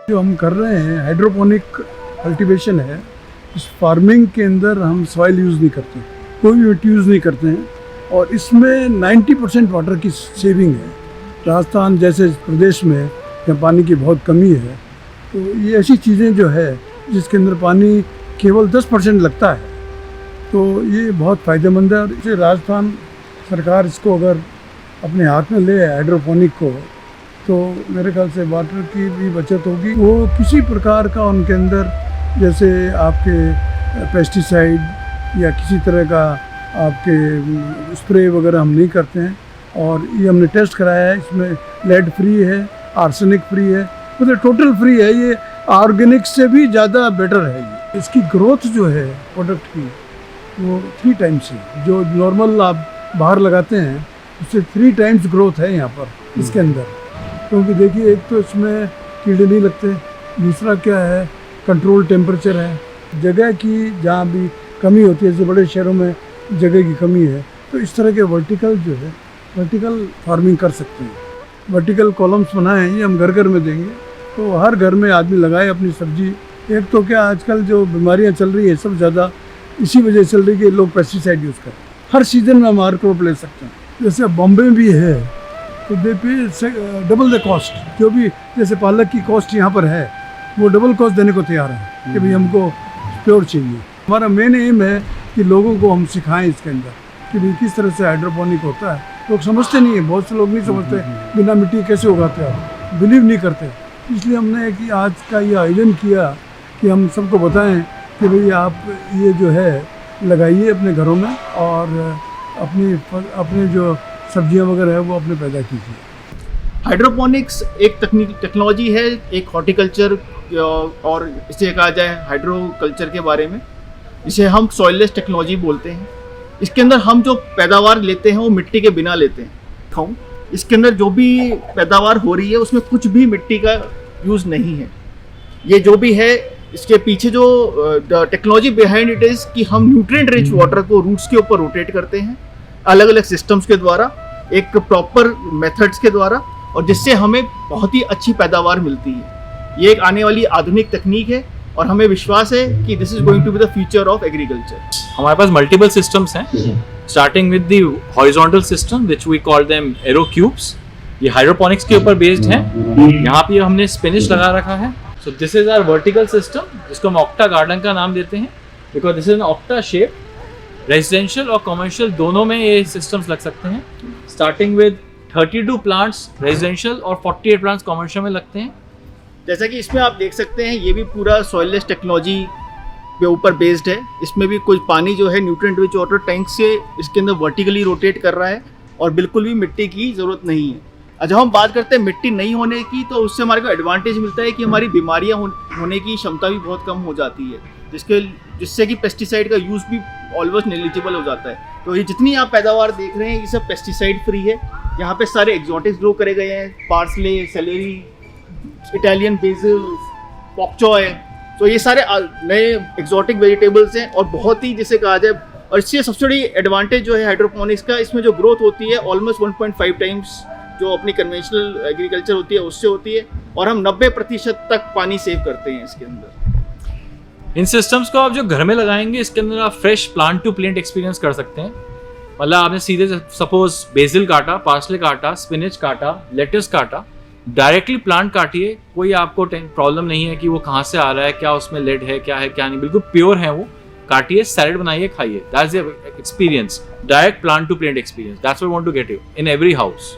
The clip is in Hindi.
जो हम कर रहे हैं हाइड्रोपोनिक कल्टीवेशन है, इस फार्मिंग के अंदर हम सॉइल यूज़ नहीं करते, कोई भी मिट्टी यूज़ नहीं करते हैं और इसमें 90% वाटर की सेविंग है। राजस्थान जैसे प्रदेश में जहाँ पानी की बहुत कमी है, तो ये ऐसी चीज़ें जो है जिसके अंदर पानी केवल 10% लगता है, तो ये बहुत फ़ायदेमंद है। और इसे राजस्थान सरकार इसको अगर अपने हाथ में ले हाइड्रोपोनिक को, तो मेरे ख्याल से वाटर की भी बचत होगी। वो किसी प्रकार का उनके अंदर जैसे आपके पेस्टिसाइड या किसी तरह का आपके स्प्रे वगैरह हम नहीं करते हैं। और ये हमने टेस्ट कराया है, इसमें लेड फ्री है, आर्सेनिक फ्री है, मतलब टोटल फ्री है। ये ऑर्गेनिक से भी ज़्यादा बेटर है। ये इसकी ग्रोथ जो है प्रोडक्ट की वो 3 टाइम्स है। जो नॉर्मल आप बाहर लगाते हैं उससे 3 टाइम्स ग्रोथ है यहाँ पर इसके अंदर। क्योंकि देखिए, एक तो इसमें कीड़े नहीं लगते, दूसरा क्या है कंट्रोल टेम्परेचर है। जगह की जहाँ भी कमी होती है, जैसे बड़े शहरों में जगह की कमी है, तो इस तरह के वर्टिकल जो है वर्टिकल फार्मिंग कर सकते हैं। वर्टिकल कॉलम्स बनाए हैं, ये हम घर घर में देंगे, तो हर घर में आदमी लगाए अपनी सब्जी। एक तो क्या आजकल जो बीमारियाँ चल रही है सब ज़्यादा इसी वजह से चल रही है कि लोग पेस्टिसाइड यूज़ करें। हर सीज़न में हम हर क्रॉप ले सकते हैं। जैसे बॉम्बे में भी है तो दे पे डबल द कॉस्ट। जो भी जैसे पालक की कॉस्ट यहाँ पर है, वो डबल कॉस्ट देने को तैयार है कि भाई हमको प्योर चाहिए। हमारा मेन एम है कि लोगों को हम सिखाएं इसके अंदर कि भाई किस तरह से हाइड्रोपोनिक होता है। लोग समझते नहीं है, बहुत से लोग नहीं समझते बिना मिट्टी कैसे उगाते हैं, बिलीव नहीं करते। इसलिए हमने कि आज का ये आयोजन किया कि हम सबको बताएं कि भाई आप ये जो है लगाइए अपने घरों में और अपने जो सब्जियां वगैरह है वो अपने पैदा कीजिए। हाइड्रोपोनिक्स एक टेक्नोलॉजी है, एक हॉर्टिकल्चर और इसे कहा जाए हाइड्रोकल्चर के बारे में, इसे हम सॉइललेस टेक्नोलॉजी बोलते हैं। इसके अंदर हम जो पैदावार लेते हैं वो मिट्टी के बिना लेते हैं। इसके अंदर जो भी पैदावार हो रही है उसमें कुछ भी मिट्टी का यूज़ नहीं है। ये जो भी है, इसके पीछे जो टेक्नोलॉजी बिहाइंड इट इज़ कि हम न्यूट्रिएंट रिच वाटर को रूट्स के ऊपर रोटेट करते हैं अलग अलग सिस्टम्स के द्वारा, एक प्रॉपर मेथड्स के द्वारा, और जिससे हमें बहुत ही अच्छी पैदावार मिलती है। ये एक आने वाली आधुनिक तकनीक है और हमें विश्वास है कि this is going to be the future of agriculture. हमारे पास मल्टीपल सिस्टम्स हैं, starting with the horizontal system which we call them aero cubes. ये हाइड्रोपोनिक्स के ऊपर बेस्ड हैं। यहाँ पे हमने स्पिनिच लगा रखा है। So this is our vertical system, जिसको हम ऑक्टा गार्डन का नाम देते हैं because this is an octa shape. Residential और कमर्शियल दोनों में ये सिस्टम्स लग सकते हैं। स्टार्टिंग विद 32 प्लांट्स रेजिडेंशियल और 48 प्लांट्स कमर्शियल में लगते हैं। जैसा कि इसमें आप देख सकते हैं, ये भी पूरा सॉइललेस टेक्नोलॉजी के ऊपर बेस्ड है। इसमें भी कुछ पानी जो है न्यूट्रिएंट रिच वाटर टैंक से इसके अंदर वर्टिकली रोटेट कर रहा है और बिल्कुल भी मिट्टी की ज़रूरत नहीं है। जब हम बात करते हैं मिट्टी नहीं होने की, तो उससे हमारे को एडवांटेज मिलता है कि हमारी बीमारियां होने की क्षमता भी बहुत कम हो जाती है, जिससे कि पेस्टिसाइड का यूज़ भी ऑलमोस्ट नेग्लिजिबल हो जाता है। तो ये जितनी आप पैदावार देख रहे हैं ये सब पेस्टिसाइड फ्री है। यहाँ पे सारे एक्सोटिक्स ग्रो करे गए हैं, पार्सले, सेलेरी, इटालियन बेसिल, पॉकचॉय, तो ये सारे नए एक्सोटिक वेजिटेबल्स हैं और बहुत ही जिसे कहा जाए। और इससे सबसे बड़ी एडवांटेज जो है हाइड्रोपोनिक्स का, इसमें जो ग्रोथ होती है ऑलमोस्ट 1.5 टाइम्स जो अपनी कन्वेंशनल एग्रीकल्चर होती है उससे होती है, और हम 90% तक पानी सेव करते हैं इसके अंदर। इन सिस्टम्स को आप जो घर में लगाएंगे, इसके अंदर आप fresh plant to plate experience कर सकते हैं। मतलब आपने सीधे सपोज बेसिल काटा, पार्सले काटा, स्पिनिच काटा, लेटस काटा, डायरेक्टली प्लांट काटिए, कोई आपको प्रॉब्लम नहीं है कि वो कहाँ से आ रहा है, क्या उसमें लेड है, क्या है क्या नहीं, बिल्कुल प्योर है वो। काटिए, सैलेड बनाइए, खाइए। That's the experience, direct plant to plate experience. That's what we want to get you in every house.